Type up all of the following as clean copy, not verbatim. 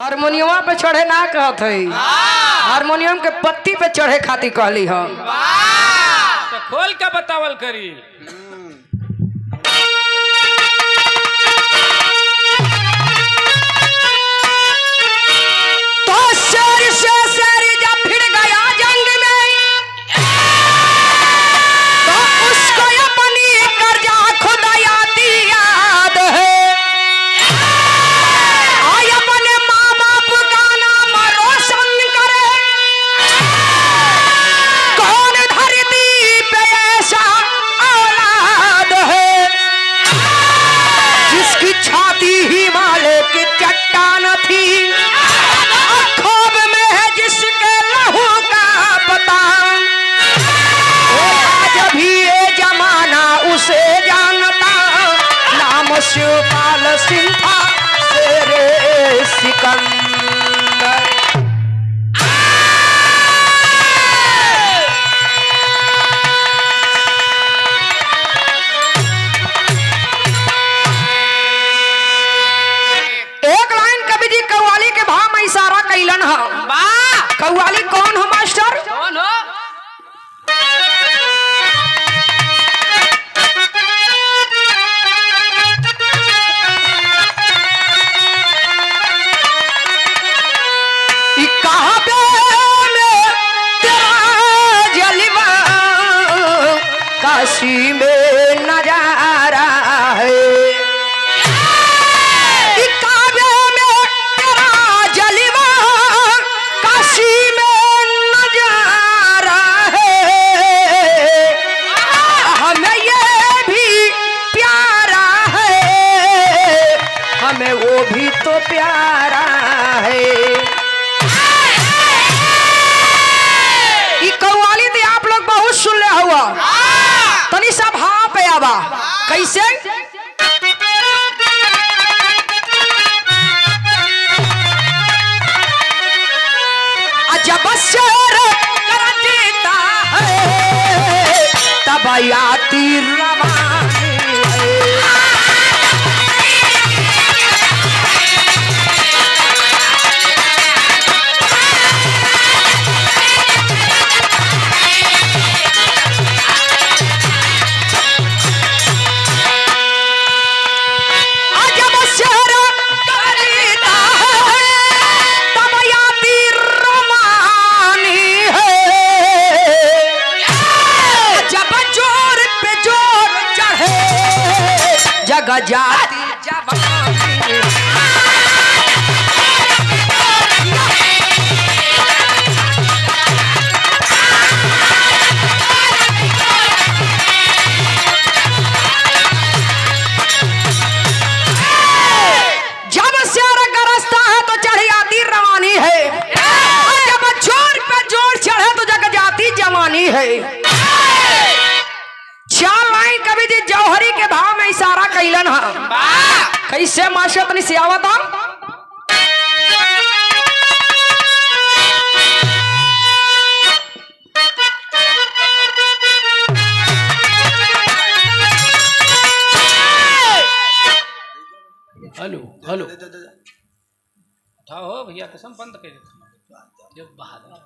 Harmonium पे चढ़े ना कहत है, हारमोनियम के पत्ती पे चढ़े खातिर कहली हम। तो खोल के बतावल करी। तो शेर से शेर जब फिर गया जंग में, तो उसको अपनी कर्जा खुदा याद है। आय अपने माँ बाप का नाम रोशन करे, कौन धरती पे ऐसा औलाद है जिसकी छाती हिमालय की चट्टान थी, खोब में है जिसके लहू का पता। आज भी ये जमाना उसे जानता, नाम शिवपाल सिंह था शेरे सिकंदर। एक लाइन कवि जी कव्वाली के भाव में इशारा कैलन है। कव्वाली कौन हो मास्टर? कौन हो? ई कहाबे में तेरा जलवा, काशी में नजारा है। ई कहाबे में तेरा जलवा, काशी में नजारा है। हमें ये भी प्यारा है, हमें वो भी तो प्यारा है। ई कव्वाली तो आप लोग बहुत सुन ले हुआ, तनी सा भाव पे आवा कैसे? जब शेर कर देता है तब आती रवानी है। जब शेर कर देता है तब आती रवानी है। जब जोर पे जोर चढ़े जग जाती जवानी। जब शेर गरजता है तो चढ़ी आती रवानी है, और जब जोर पे जोर चढ़े तो जग जाती जवानी है। चार लाइन कवि जी जौहरी के भाव में इशारा कैलन है। कैसे मास्टर तनी से आवत हम? हेलो हेलो उठाओ भैया कसम बंद कर देता जब बहादुर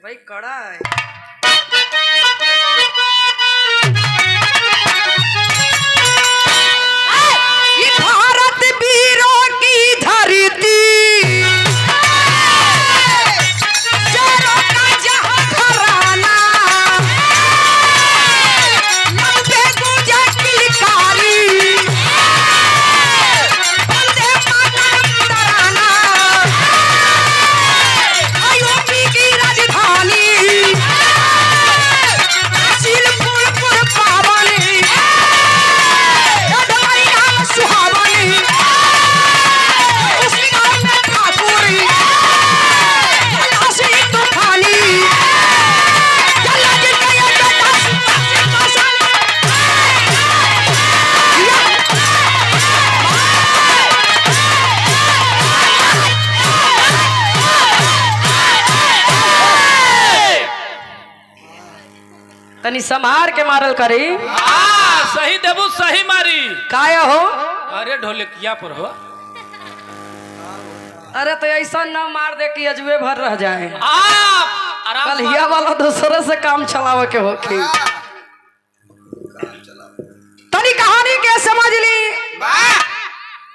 भाई कड़ा है। ये भारत वीरों की धरती, शेरों का जहां घराना, लंबे गूंजे किलकारी, वंदे मातरम तराना, अयोध्या की राजधानी, शीलपुर पावनी, डडवाइया सुहावनी, उसी गाँव में ठाकुरी, तलाशी तूफानी, चला जिनका ये बेटा सिंहासन। तनी संभार के मारल करी। सही देबू सही मारी। काया हो? अरे ढोलकिया पर हो अरे तो ऐसा ना मार दे कि अजबे भर रह जाए। आप आराम कलिया वाला दूसरे से काम चलावे के होके। तनी कहानी के समझ ली,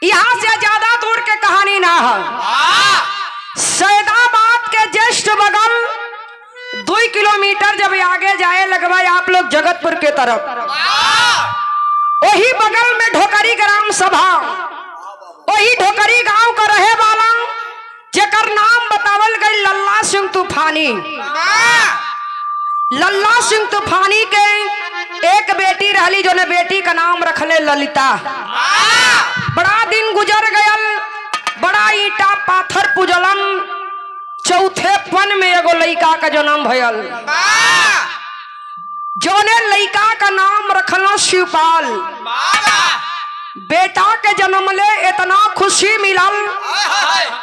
यहाँ से ज्यादा दूर के कहानी ना है। सैदाबाद के जस्ट बगल 2 किलोमीटर जब आगे जाए लगवाए आप लोग जगतपुर के तरफ, वही बगल में ढोकरी ग्राम सभा, वही ढोकरी गांव का रहे वाला जेकर नाम बतावल गई लल्ला सिंह तूफानी। लल्ला सिंह तूफानी के एक बेटी रहली जो ने बेटी का नाम रखले ललिता। बड़ा दिन गुजर गयल, बड़ा ईटा पाथर पुजलन, चौथे पन में एगो लड़का का जन्म भयल, जोने लड़का का नाम रखना शिवपाल। बेटा के जन्म ले इतना खुशी मिलल,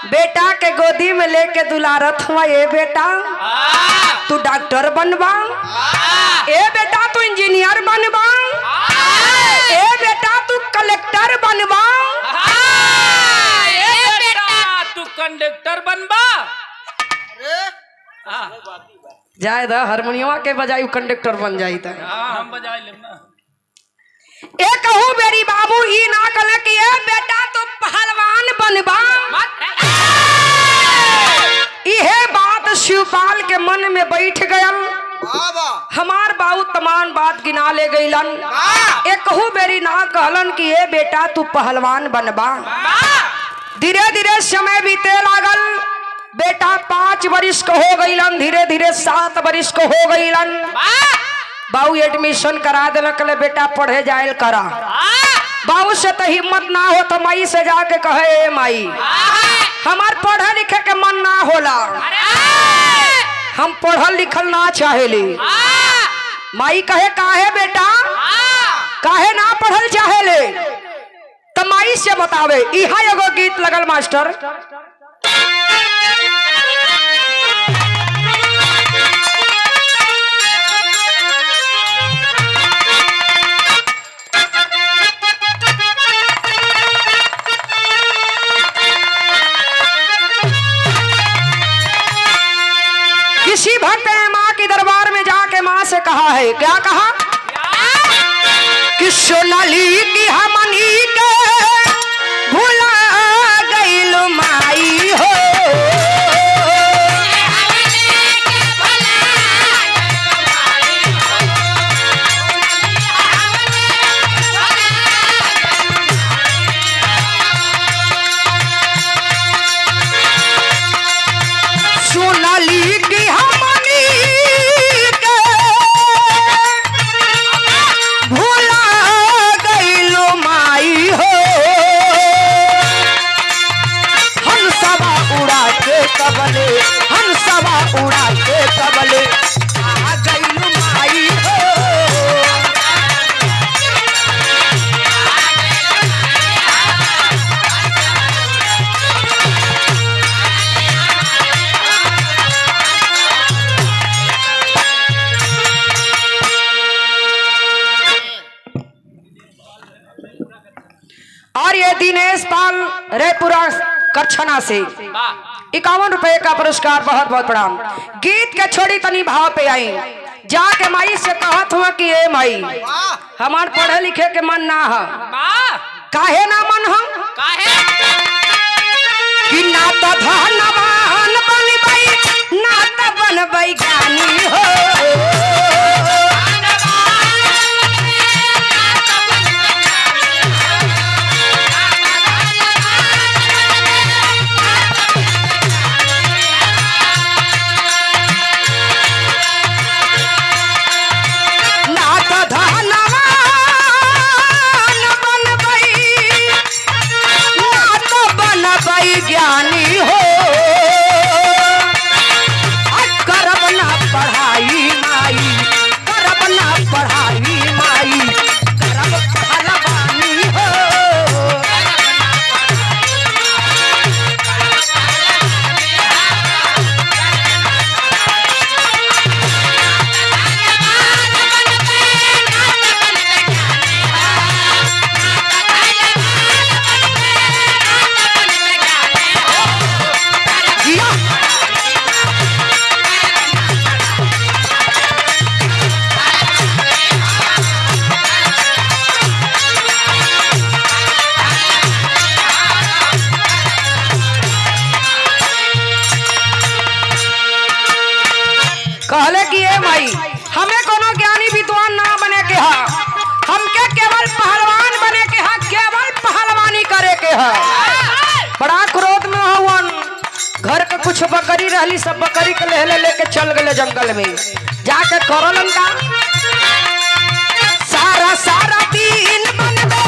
बेटा के गोदी में लेके दुलारत हुआ, ए बेटा तू डॉक्टर बनबा, ए बेटा तू इंजीनियर बनबा, ए बेटा तू कलेक्टर बनबा, ए बेटा तू कंडक्टर बनबा। जाए दा हारमोनियम के बजाय कंडक्टर बन जाई था। हम बजाए लेब ना। ए कहू बेरी बाबू ई ना कले कि ए बेटा तू पहलवान बनबा। इहे बात शिवपाल के मन में बैठ गयल। हमार बाबू तमाम बात गिना ले गईलन। ए कहू बेरी ना कहलन कि ए बेटा तू पहलवान बनबा। धीरे धीरे समय बीते लागल, बेटा 5 वर्ष को हो गईलन, धीरे धीरे 7 वर्ष को हो गईलन। बाबू एडमिशन करा देना, कले बेटा पढ़े जाए करा। बाबू से तो हिम्मत ना हो तो माई से जाके कहे, ए माई हमार पढ़े लिखे के मन ना होला, हम पढ़ल लिखल ना चाहेली। माई कहे काहे बेटा, काहे ना पढ़ल चाहेले? तो माई से बतावे। इहा एगो गीत लगल मास्टर, किसी भक्त ने माँ के दरबार में जाके माँ से कहा है, क्या कहा कि सोनाली की हमनी के भुला गइल माई हो। सोनाली की हमनी के भुला गइल माई हो। हंसवा उड़ा के कबले, हंसवा उड़ा के कबले आ गइल माई हो। और ये दिनेश पाल रेपुरा करछना से 51 रुपए का पुरस्कार, बहुत बहुत प्रणाम। गीत के छोड़ी तनी भाव पे आई, जाके माई से कहत हुआ कि ए माई हमार पढ़े लिखे के मन ना है। काहे ना मन हम, कि ना तो धनवान बनबै, ना तो बनबै ज्ञानी हो। ज्ञानी हो, करब ना पढ़ाई माई, करब ना पढ़ाई माई, करब पहलवानी हो। बड़ा क्रोध में हवन। घर के कुछ बकरी रहली, सब बकरी के लेले लेके चल गए जंगल में। जाके करलन का सारा सारा दिन बनबे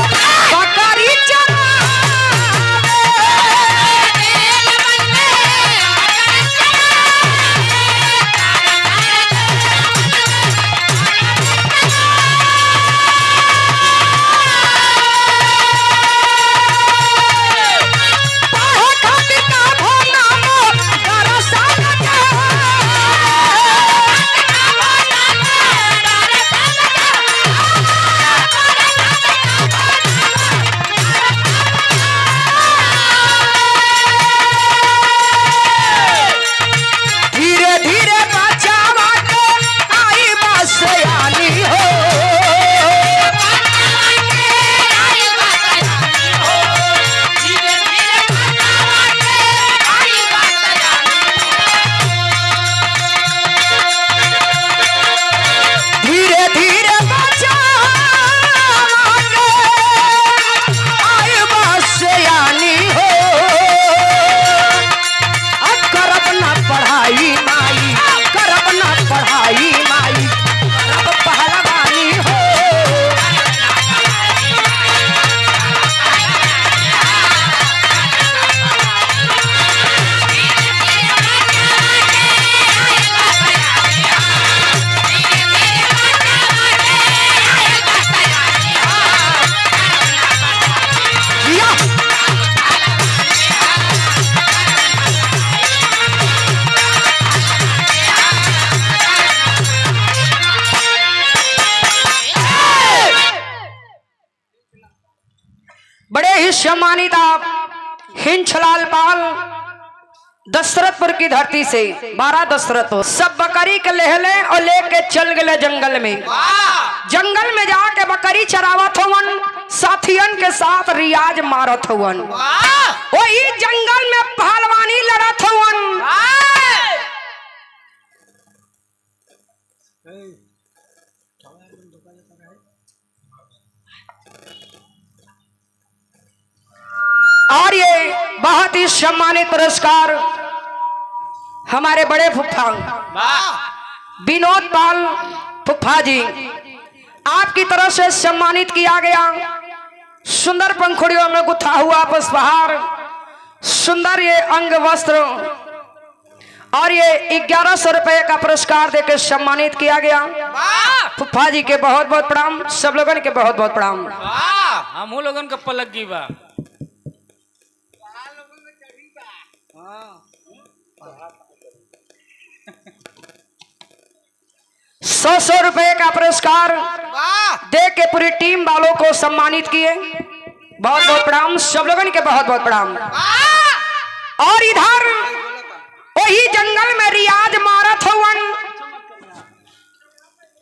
बकरी बड़े ही सम्मानित आप हिंचलाल पाल दशरथपुर की धरती से 12 दशरथ सब बकरी के लेहले और लेके चल गए जंगल में। जंगल में जाके बकरी चरावत हवन, साथियन के साथ रियाज मारत हवन। वही जंगल में पहलवानी लड़त हवन। और ये बहुत ही सम्मानित पुरस्कार हमारे बड़े फुफ्फा विनोद पाल फुफ्फा जी आपकी तरफ से सम्मानित किया गया। सुंदर पंखुड़ियों में गुथा हुआ पुष्पहार, सुंदर ये अंग वस्त्र और ये 1100 रुपए का पुरस्कार देकर सम्मानित किया गया। फुफ्फा जी के बहुत बहुत प्रणाम, सब लोगों के बहुत बहुत प्रणाम। हम लोगन का पलक की बा 100 रुपए का पुरस्कार दे के पूरी टीम वालों को सम्मानित किए। बहुत बहुत प्रणाम, सब लोगों के बहुत बहुत प्रणाम। और इधर वही जंगल में रियाज मारत हवन,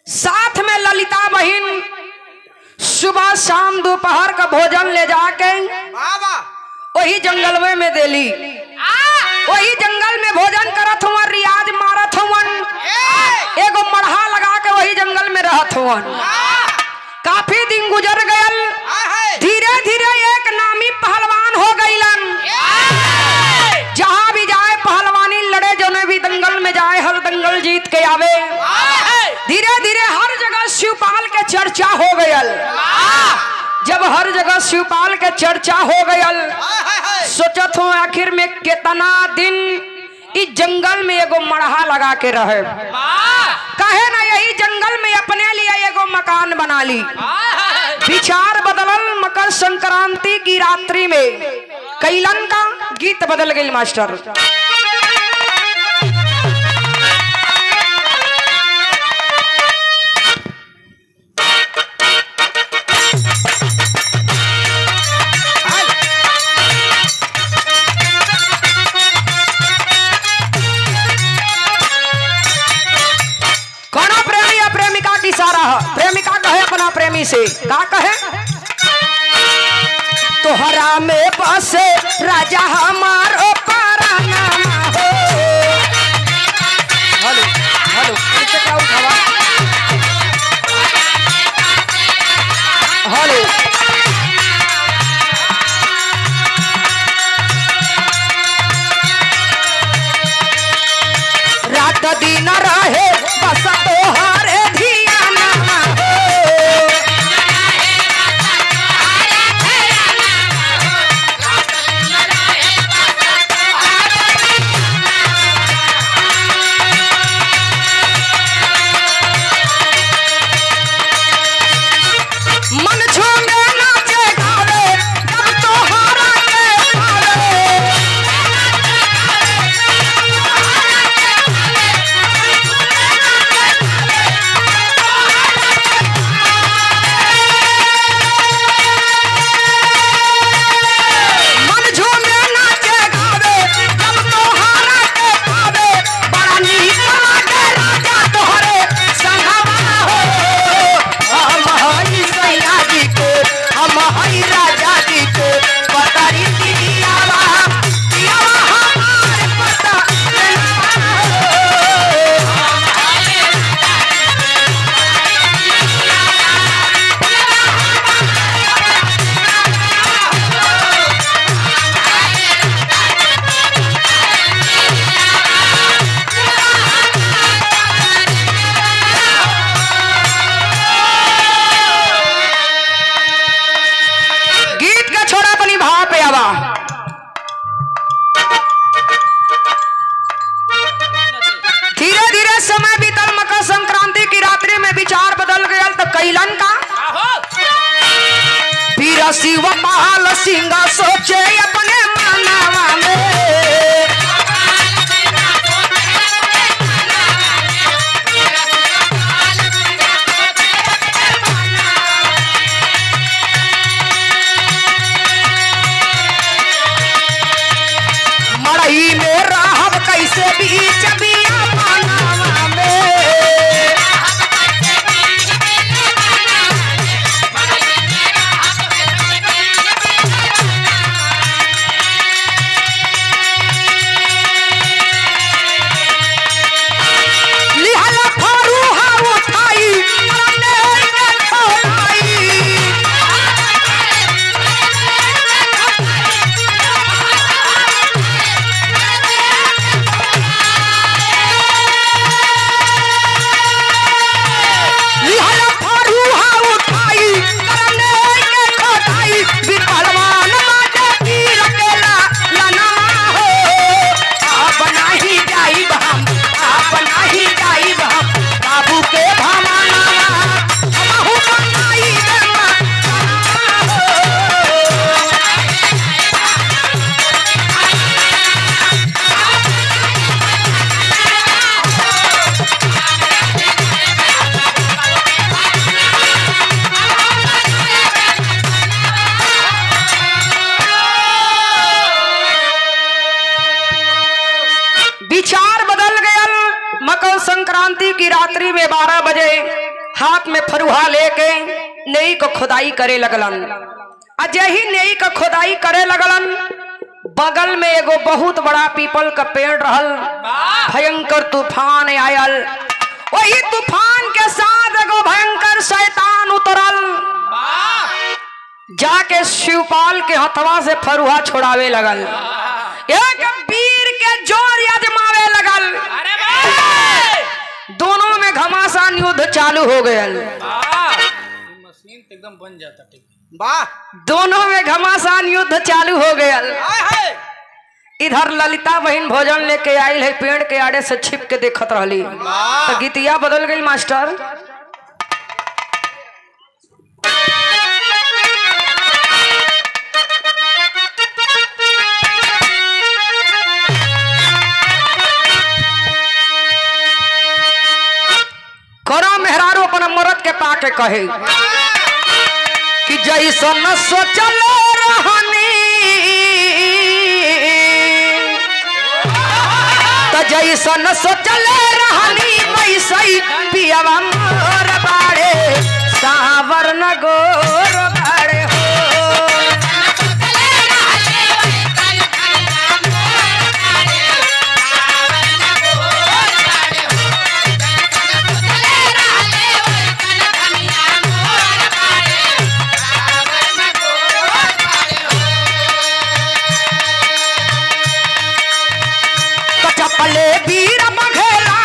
साथ में ललिता बहन सुबह शाम दोपहर का भोजन ले जाके वही जंगल में देली। वही जंगल में भोजन करत हुआ, रियाज मारत हुवन, एगो मढ़ा लगा के वही जंगल में रहत हुवन। काफी दिन गुजर गयल, धीरे धीरे एक नामी पहलवान हो गईलन। जहां भी जाए पहलवानी लड़े, जोने भी दंगल में जाए हर दंगल जीत के आवे। धीरे धीरे हर जगह शिवपाल के चर्चा हो गयल। जब हर जगह शिवपाल के चर्चा हो गयल, सोचत हूँ आखिर में कितना दिन इस जंगल में एगो मढ़ा लगा के रहे, कहे ना यही जंगल में अपने लिए एगो मकान बना ली। विचार बदलल, मकर संक्रांति की रात्रि में कैलन का गीत बदल गई मास्टर। प्रेमिका कहे अपना प्रेमी से, का कहे? तोहरा में बसे राजा हमारो पराना हो। हेलो हेलो, किससे क्या उठावा? समय बीतल मकर संक्रांति की रात्रि में विचार बदल गया तो कैलन का वीर शिवपाल सिंह सोचे अपने मानवा में मड़ई में रहब कैसे बीच बिया मानवा में लिहला फरूहा उठाई मरने के खोलाई लिहला फरूहा उठाई मरने के खोलाई बीर पहलवान माटे पीर केला लनमा हो आप नाही जाइब हम आप नाही जाइब हम बाबू के भवाना हमहु बनाई देमा विचार बदल गया मकर संक्रांति की रात्रि में 12 बजे हाथ में फरुहा लेके नई को खुदाई करे लगलन। अजय ही नई का खुदाई करे लगलन बगल में एगो बहुत बड़ा पीपल का पेड़ रहल भयंकर तूफान आयल वही तूफान के साथ एगो भयंकर शैतान उतरल जाके शिवपाल के हथवा से फरुहा छोड़ावे लगल एक वीर के जोर आजमावे लगल दोनों में घमासान युद्ध चालू हो गया मशीन तो एकदम बन जाता ठीक वाह दोनों में घमासान युद्ध चालू हो गया इधर ललिता बहन भोजन लेके आई है पेड़ के आड़े से छिप के देखत रहली तो गीतिया बदल गई मास्टर करो मेहरारू अपन मरद के पाके कहे कि जैसन सोचल रहनी तो जैसन सोचल रहनी वैसे पियवा मोर बाड़े सावर न गोर बाड़े हो चपले वीर बघेला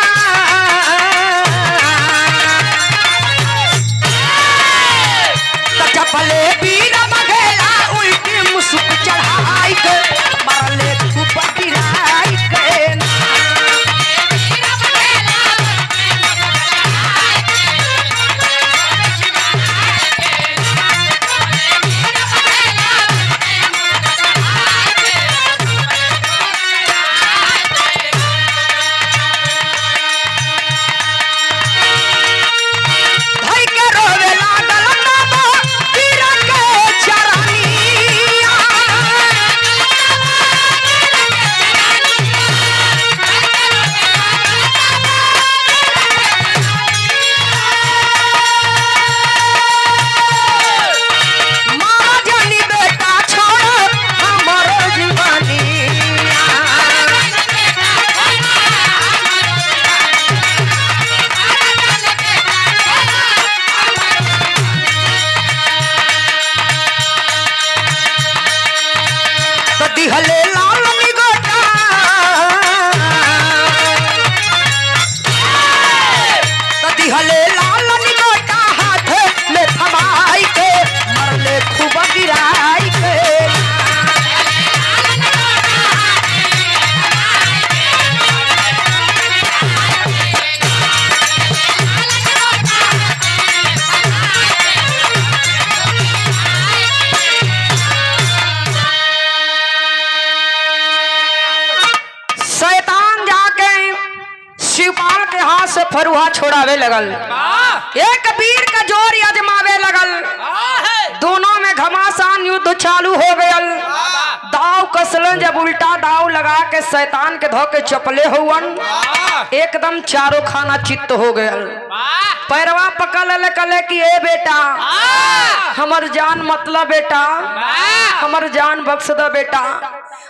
से फरुहा छोड़ावे लगल। एक वीर का जोर अजमावे लगल। दोनों में घमासान युद्ध चालू हो गयल। दाव कसलन जब उल्टा दाव लगा के शैतान के धोके चपले हुवन। एकदम चारों खाना चित्त हो गयल। पैरवा पकड़ कले कि ए बेटा हमर जान मतलब बेटा, हमर जान बख्श दो बेटा।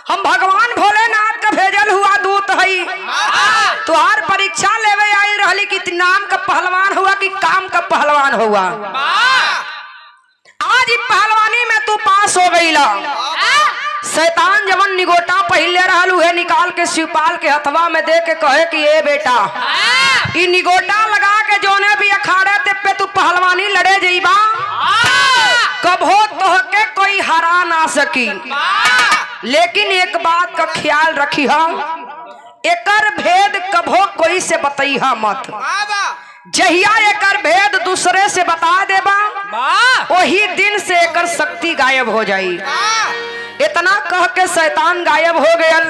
हम भगवान भोलेनाथ का भेजल हुआ दूत हई। तुहार परीक्षा लेवे आई रहली कि नाम का पहलवान हुआ कि काम का पहलवान हुआ। आज पहलवानी में तू पास हो गईला। शैतान जवन निगोटा पहले रहल उहे निकाल के शिवपाल के हथवा में दे के कहे कि ए बेटा ई निगोटा लगा के जोने भी अखाड़े ते पे तू पहलवानी लड़े जईबा, कभो तोहके कोई हरा ना सकी। लेकिन एक बात का ख्याल रखी हम, एकर भेद कभो कोई से बतईहा मत। जहिया एकर भेद दूसरे से बता देबा वही दिन से एकर शक्ति गायब हो जाई। इतना कह के शैतान गायब हो गयल।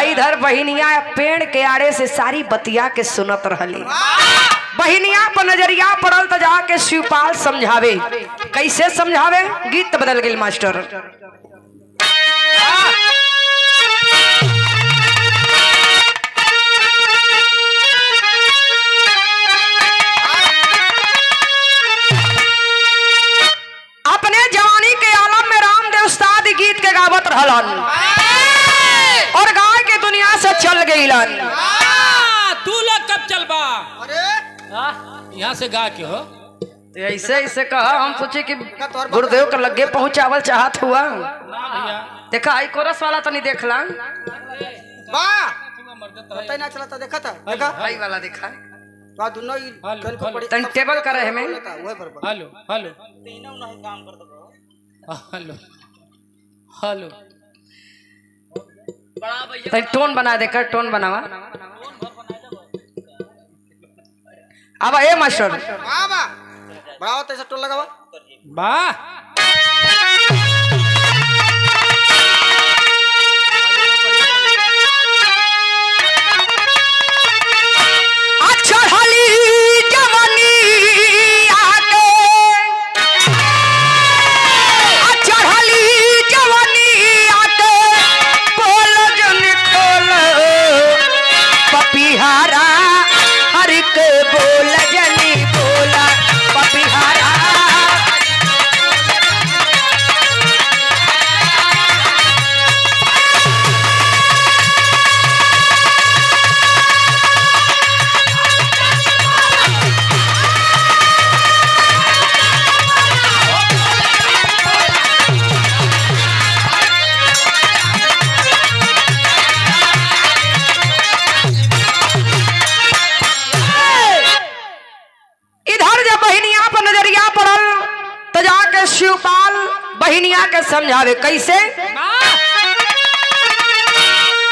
इधर बहिनिया पेड़ के आड़े से सारी बतिया के सुनत रहली। बहिनिया पर नजरिया पड़ल तो जाके शिवपाल समझावे। कैसे समझावे? गीत बदल गई मास्टर। अपने जवानी के आलम में रामदेव उस्ताद गीत के गावत रहलन और गाय के दुनिया से चल गईलन। तू लोग कब चल बा? अरे यहाँ से गा के हो तो ऐसे ऐसे कहा। हम सोचे कि गुरुदेव के लगे पहुंचावल चाहत हुआ। देखा आई कोरस वाला तो नहीं देखला। ना चला देखा था, देखा आई वाला देखा दोनों तन टेबल करे है में। हेलो हेलो हेलो हेलो तन टोन बना दे कर, टोन बनावा। अब ए मास्टर बढ़ाओ तैसे टोल लगावा बा। शिवपाल बहिनिया के समझावे। कैसे?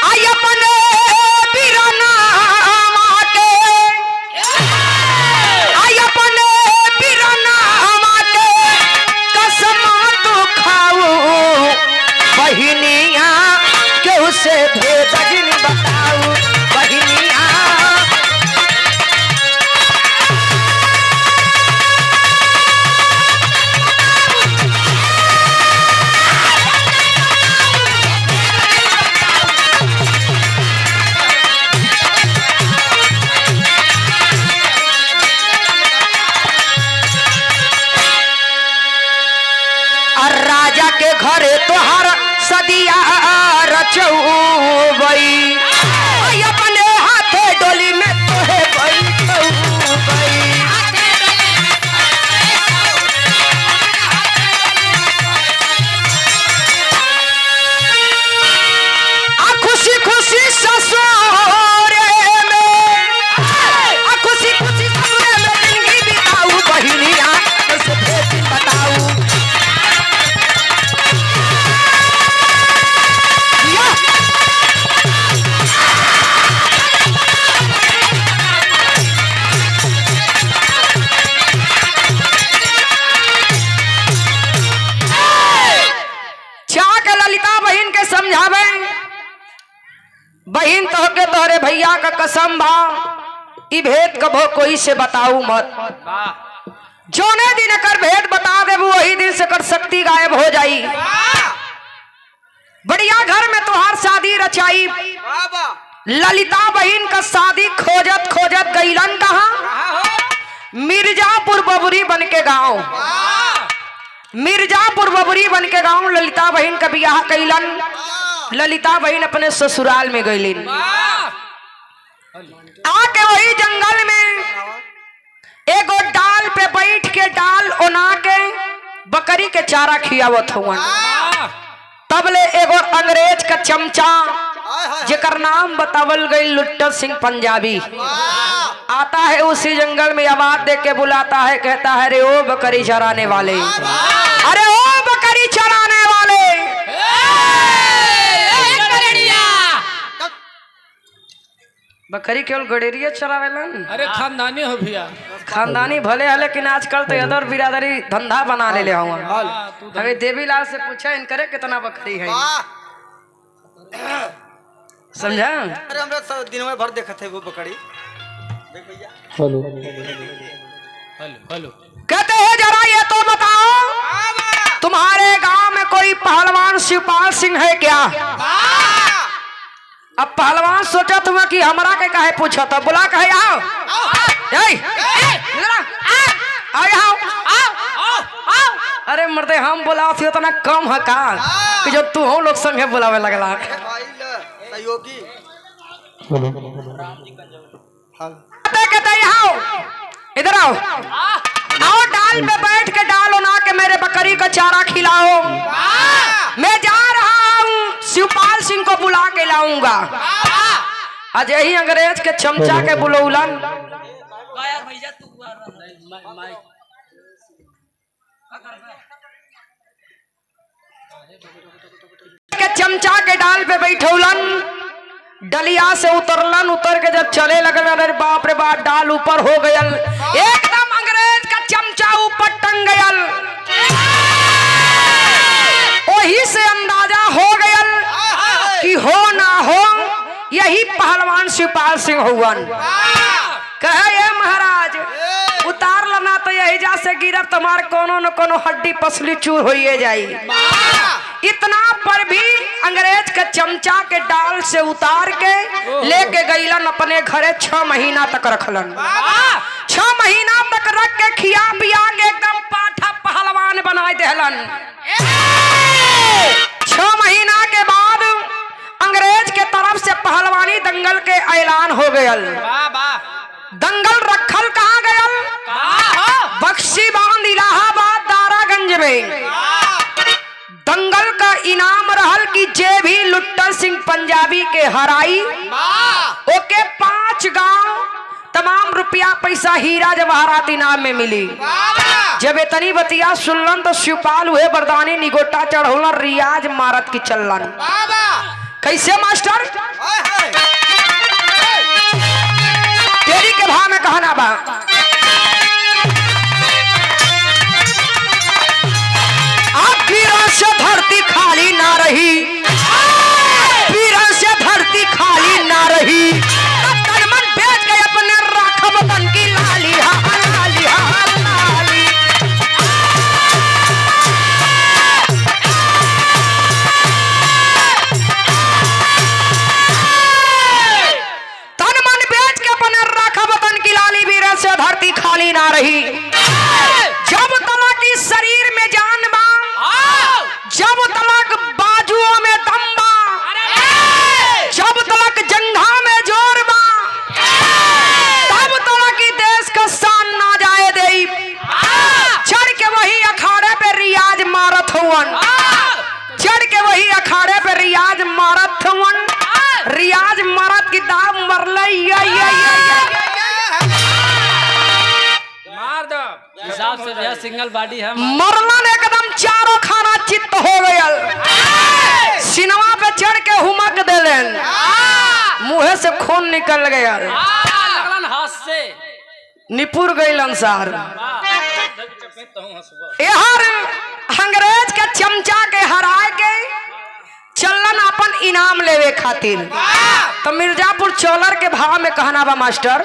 आई अपने बिरना माटे, आई अपने बिरना माटे कसम तो खाओ बहिनिया क्यों से भेद जिन बताओ बहिनिया। राजा के घरे तोहर सदिया रचौबई, अपने हाथे डोली में तोहे बैठौबई। आ खुशी खुशी ससुरे में, आ खुशी खुशी ससुरे में जिंदगी बिताऊ बहिनिया कैसे भेद बताऊ। समझावे बहिन तो के तोहरे भैया का कसम बा ई भेद कभो कोई से बताऊ मत। जोने दिन कर भेद बता दे वही दिन से कर शक्ति गायब हो जाई। बढ़िया घर में तुहार शादी रचाई। ललिता बहन का शादी खोजत खोजत गईलन कहा मिर्जापुर बबुरी बन के गाँव। मिर्जापुर बबुरी बन के गाँव ललिता बहन का ब्याह कैलन। ललिता बहन अपने ससुराल में गईलिन। आके वही जंगल में एगो डाल पे बैठ के डाल ओना के बकरी के चारा खियावत हुआ। तबले एगो अंग्रेज का चमचा जेकर नाम बतावल गई लुट्टा सिंह पंजाबी आता है उसी जंगल में आवाज दे के बुलाता है, कहता है अरे ओ बकरी चराने वाले, अरे ओ बकरी चराने वाले। बकरी केवल गडेरिया चरावेलन। अरे खानदानी हो भैया, खानदानी भले है लेकिन आजकल तो अदर बिरादरी धंधा बना ले हुआ। अरे देवीलाल से पूछा इनकरे कितना बकरी है, समझा? अरे हमरा दिन में भर देखत है वो बकरी। देख भैया हेलो हेलो कहते हैं जरा ये तो बताओ तुम्हारे गांव में कोई पहलवान शिवपाल सिंह है क्या? अब पहलवान सोचा तुम्हें कि हमरा के काहे पूछा था, बुला कहे आओ अरे मर्दे हम बुलाओ थी उतना कम है का कि जब तू हम लोग संगे बुलावे लगला। सहयोगी कहते आओ इधर आओ, आओ डाल पे बैठ के डाल उना के मेरे बकरी का चारा खिलाओ। मैं जा रहा हूँ शिवपाल सिंह को बुला के लाऊंगा। आज यही अंग्रेज के चमचा के बुलौलन के चमचा के डाल पे बैठौलन, डलिया से उतरलन, उतर के जब चले लगल अरे बाप रे बाप डाल ऊपर हो गयल, एकदम अंग्रेज का चमचा ऊपर टंग गयल। वही से अंदाजा हो गयल कि हो ना हो यही पहलवान शिवपाल सिंह हुवन। कहे ये महाराज उतार लना तो यही जा से गिरब तुम्हार कोनो न कोनो हड्डी पसली चूर होइए जाई। इतना पर भी अंग्रेज के चमचा के डाल से उतार के लेके गईलन अपने घरे 6 महीना तक रखलन। 6 महीना तक रख के खिया पिया के एकदम पाठा पहलवान बनाए देहलन। 6 महीना के बाद अंग्रेज के तरफ से पहलवानी दंगल के ऐलान हो गयल। दंगल रखल कहाँ गयल? बख्शी बांध इलाहाबाद दारागंज में। दंगल का इनाम रहल कि जे भी लुट्टा सिंह पंजाबी के हराई ओके 5 गांव तमाम रुपया पैसा हीरा जवाहरात इनाम में मिली। जब इतनी बतिया सुनलन तो शिवपाल हुए बरदानी निगोटा चढ़ौलन, रियाज मारत की चलन। कैसे मास्टर? तेरी के भाव में कहना बा आप वीरों से धरती खाली ना रही, वीरों से धरती खाली ना रही। तन मन बेच गए अपने राखब बन की लाली लाली लाली। तन मन बेच के अपने राखब बन की लाली, वीरों से धरती खाली ना रही। जब तलक इस शरीर में जान बा, जब तलक बाजुओं में दम बा, जब तलक जंघा में जोर बा, तब तलक ही देश का शान ना जाए दे। चढ़ के वही अखाड़े पे रियाज मारत हुवन, चढ़ के वही अखाड़े पे रियाज मारत हुवन। रियाज मारत की दाम मरल मार दो हिसाब से भैया सिंगल बॉडी है। मरलन एकदम चारों खाना चित्त हो गयल। सिनेमा पे चढ़ के हुमक देलन, मुंह से खून निकल गया, हाथ से निपुर गईलन सार। यार अंग्रेज के चमचा के हरा के चलन अपन इनाम लेवे खातिर। तो मिर्जापुर चौलर के भाव में कहना बा मास्टर।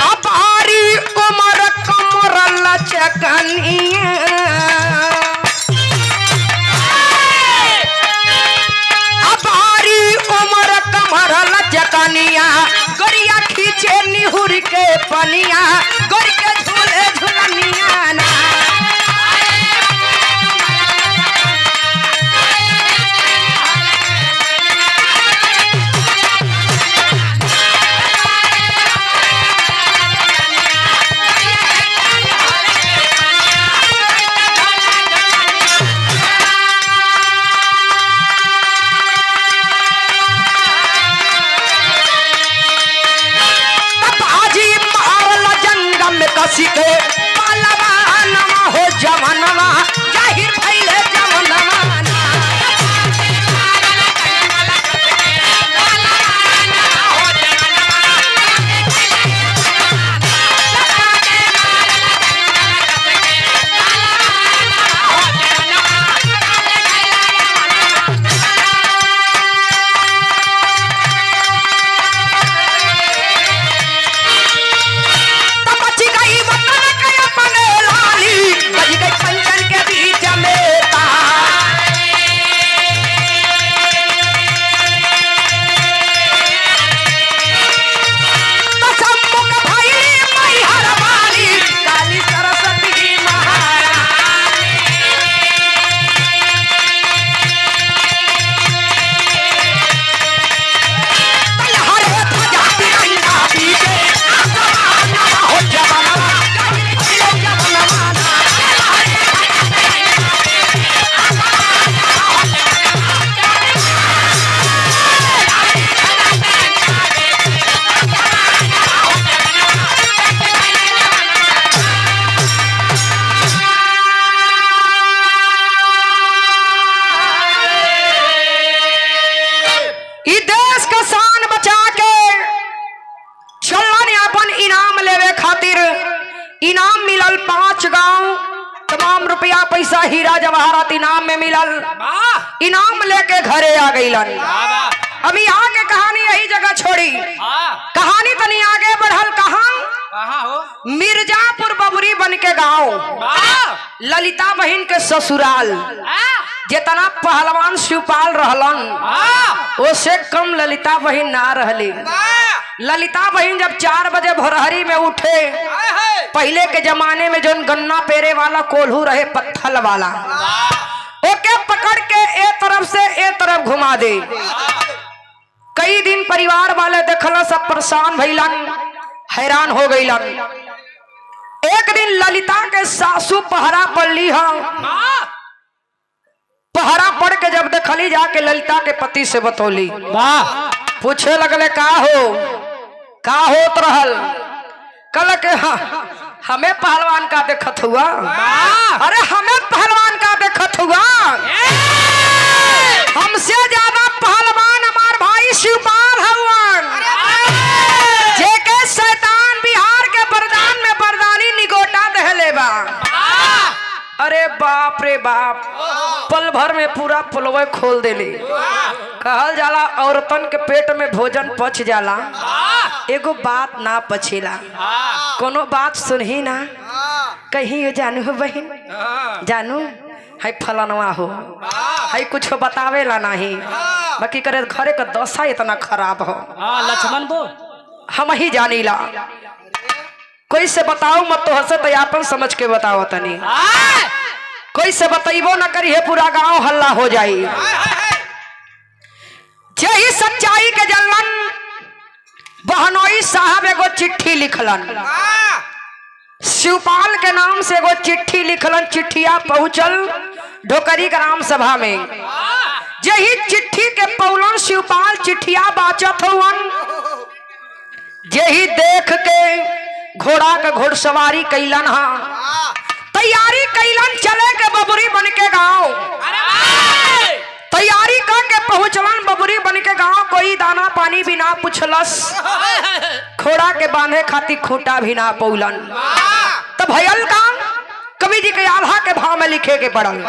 अबारी उमर कमर लचकनिया, अबारी उमर कमर लचकनिया, गोरिया खींचे निहुर के पनिया, गोरी के झूले झूलनिया ना। कसी के पहलवानवा हो जवनवा, जाहिर भइले जवनवा ना। इनाम मिलल 5 गांव, तमाम रुपया पैसा हीरा जवाहरात इनाम में मिलल। इनाम लेके घरे आ गईलन। अभी आगे कहानी यही जगह छोड़ी, कहानी तनी आगे बढ़ल। कहाँ हो? मिर्जापुर बबरी बन के गाँव, ललिता बहन के ससुराल। जितना पहलवान शिवपाल रहलन ओसे कम ललिता बहन ना रहली। ललिता बहन जब 4 बजे भोरहरी में उठे, पहले के जमाने में जोन गन्ना पेरे वाला कोल्हू रहे पत्थल वाला, ओके पकड़ के ए तरफ से ए तरफ घुमा दे। कई दिन परिवार वाले देखल, सब परेशान भइलन, हैरान हो गईलन। एक दिन ललिता के सासू पहरा पड़ली है। पहरा पड़ के जब देखली, जाके ललिता के पति से बतौली। पूछे लगले का होत रहल? कल के हमें पहलवान का देखत हुआ। अरे हमें पहलवान का देखत हुआ? हमसे ज्यादा पहलवान हमार भाई शिवपाल हवन, जेके शैतान बिहार के बरदान में बरदानी निगोटा दहले बा। अरे बाप रे बाप, पल भर में पूरा पुलवे खोल देली। कहल जाला औरतन के पेट में भोजन पच जाला, एगो बात ना पचेला। कोनो बात सुनही ना, कहीं जानू हो बहन, जानू है फलनवा हो, है कुछ बतावेला नहीं, बाकी करे घरे का दशा इतना खराब हो। लक्ष्मण बो हम ही जानीला, कोई से बताओ मत, तो हंसे तो आपन समझ के बताओ तनी। कोई से बताइबो ना करी है, पूरा गांव हल्ला हो जाई। यही सच्चाई के जलन बहनोई साहब एगो चिट्ठी लिखलन, शिवपाल के नाम से एगो चिट्ठी लिखलन। चिट्ठिया पहुंचल ढोकरी ग्राम सभा में। यही चिट्ठी के पौलन शिवपाल चिट्ठिया बाचत हुवन। यही देख के घोड़ा के घोड़सवारी कैलन, हाँ तैयारी कैलन चले के बबरी बन के गाँव। तैयारी करके पहुंचलन बबरी बन के गाँव। कोई दाना पानी भी ना पूछलस। खोड़ा के बांधे खातिर खूंटा भी ना पौलन। तब भयल का कवि जी के आल्हा के भाव में लिखे के पड़ल।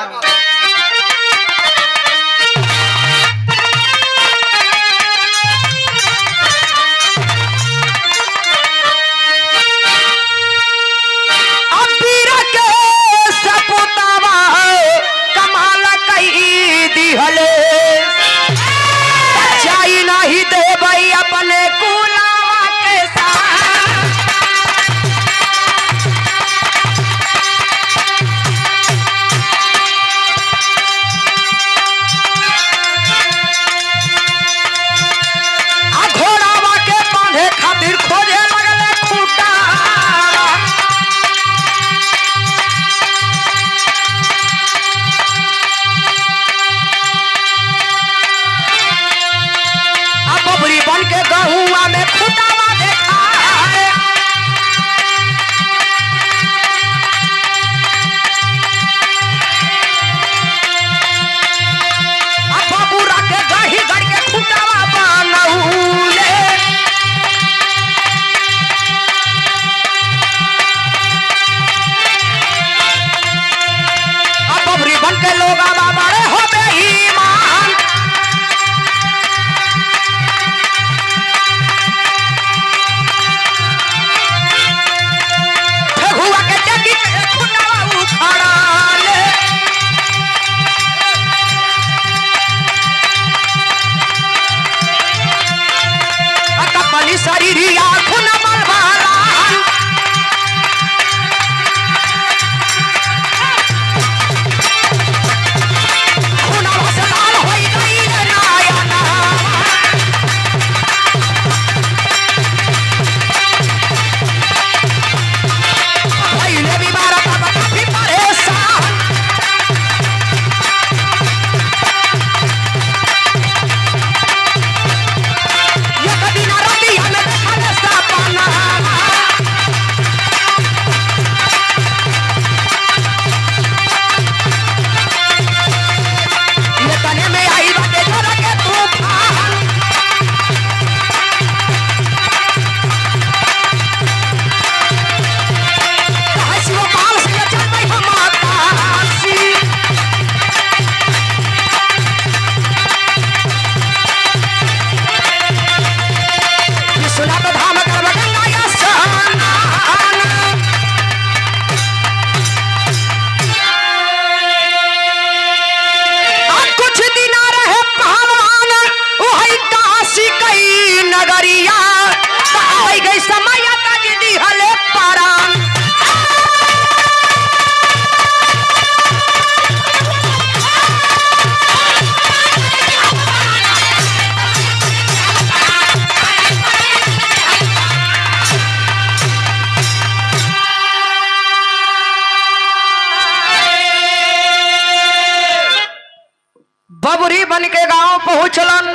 बबुरी बन के गांव पहुंचलन,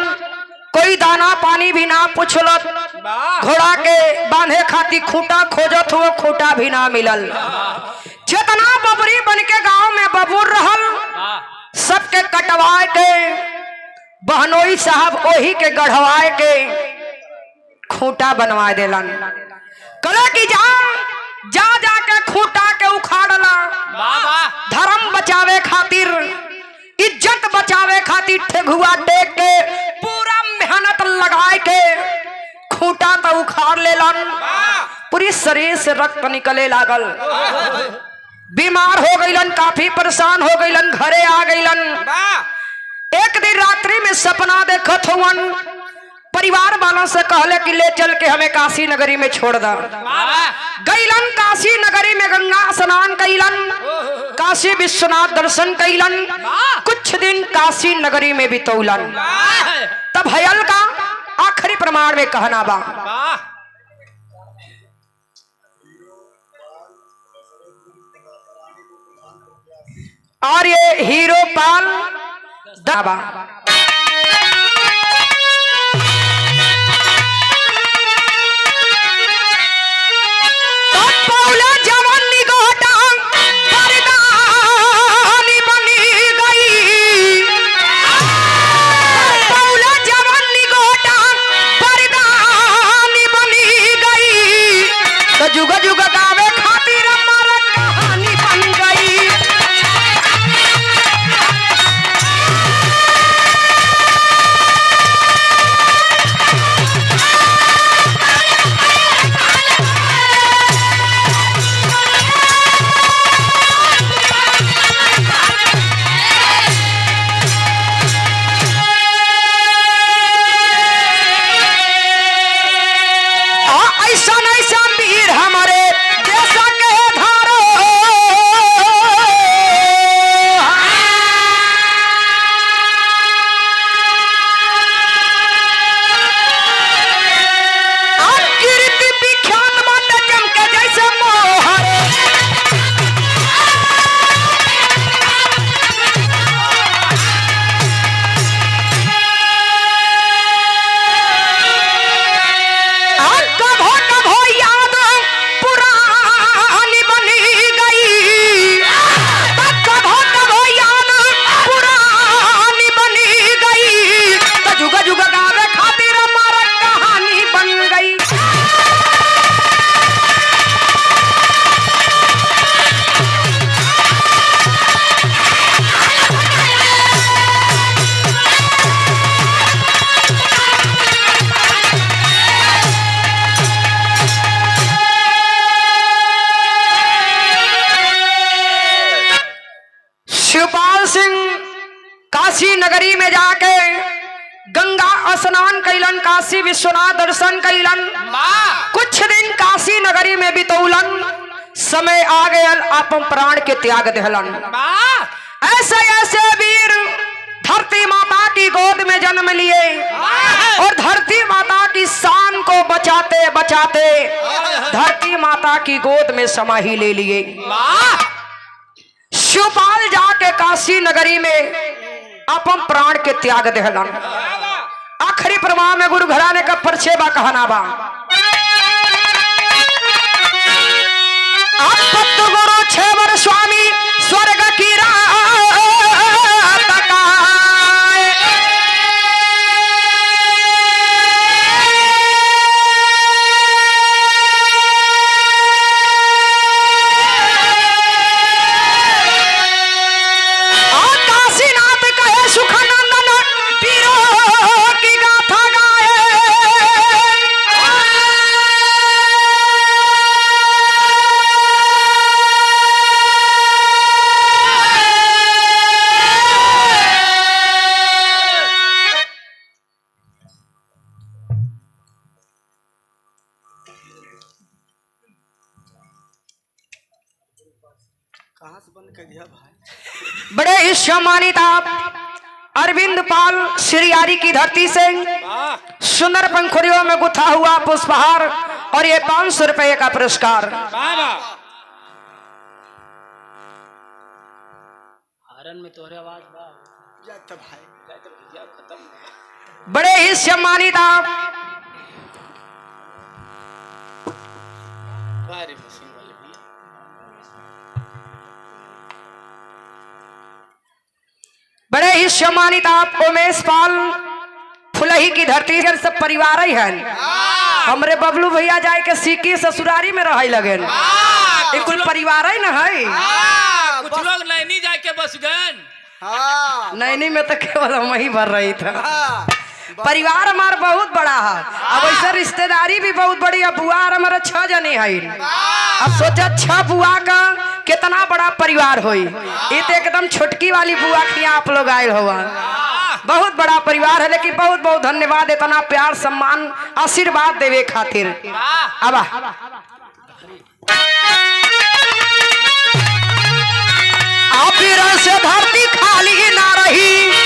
कोई दाना पानी भी ना पूछलत। घोड़ा के बांधे खातिर खूंटा खोजत हुआ, खूंटा भी ना मिलल। जितना बबुरी बन के गांव में बबूर रहल, सबके कटवाए के बहनोई साहब ओही के गढ़वाए के खूंटा बनवा देलन। कले की जा जाके खूंटा के उखाड़ला। धर्म बचावे खातिर, इज्जत बचावे खातिर ठेगुआ टेक के पूरा मेहनत लगाए के खूंटा तो उखाड़ लेलन। पूरी शरीर से रक्त निकले लागल, बीमार हो गईलन, काफी परेशान हो गईलन, घरे आ गईलन। एक दिन रात्रि में सपना देखत हुवन, परिवार वालों से कहले कि ले चल के हमें काशी नगरी में छोड़ दा। गईलन काशी नगरी में, गंगा स्नान कईलन, काशी विश्वनाथ दर्शन कईलन, कुछ दिन काशी नगरी में बितौलन। तब हयल का आखिरी प्रमाण में कहना बा, और ये हीरो पाल दाबा जुग जुग गावे खातिर अमर कहानी बन गई। ऐसा वीर हमारे जैसा के धारो कीर्ति विख्यात बन जम के जैसे मोहर। शिवपाल सिंह काशी नगरी में जाके गंगा स्नान कैलन, काशी विश्वनाथ दर्शन कैलन। कुछ दिन काशी नगरी में बितौलन, समय आ गयल अपन प्राण के त्याग देहलन। ऐसे ऐसे वीर धरती माता की गोद में जन्म लिए और धरती माता की शान को बचाते बचाते धरती माता की गोद में समा ही ले लिए। शिवपाल जाके काशी नगरी में अपन प्राण के त्याग देहलन। आखिरी प्रवाह में गुरु घराने का परछेबा कहना बा। आप गुरु छेवर स्वामी स्वर्ग की रात का कहाँ से बंद कर दिया भाई? बड़े ही सम्मानित आप अरविंद पाल श्रीयारी की धरती से सुंदर पंखुड़ियों में गुथा हुआ पुष्पहार और ये 500 रुपए का पुरस्कार। हरन में तोहरे आवाज खत्म। बड़े ही सम्मानित आप बड़े ही सम्मानित आप उमेश पाल फुलही की धरती के सब परिवार ही है। हमरे बबलू भैया जाए के सीकी ससुरारी में रह लगे कुल परिवार ही न है। कुछ लोग नैनी जाके बस गए। नैनी में तो केवल हम ही भर रही था। परिवार हमारा बहुत बड़ा है। अब ऐसा रिश्तेदारी भी बहुत बड़ी है। बुआ हमारा 6 जने है। अब सोचा 6 बुआ का कितना बड़ा परिवार होई। ये तो एकदम छोटकी वाली बुआ की आप लोग आए हो। बहुत बड़ा परिवार है, लेकिन बहुत बहुत धन्यवाद इतना प्यार सम्मान आशीर्वाद देवे खातिर। अब आप से धरती खाली ना रही।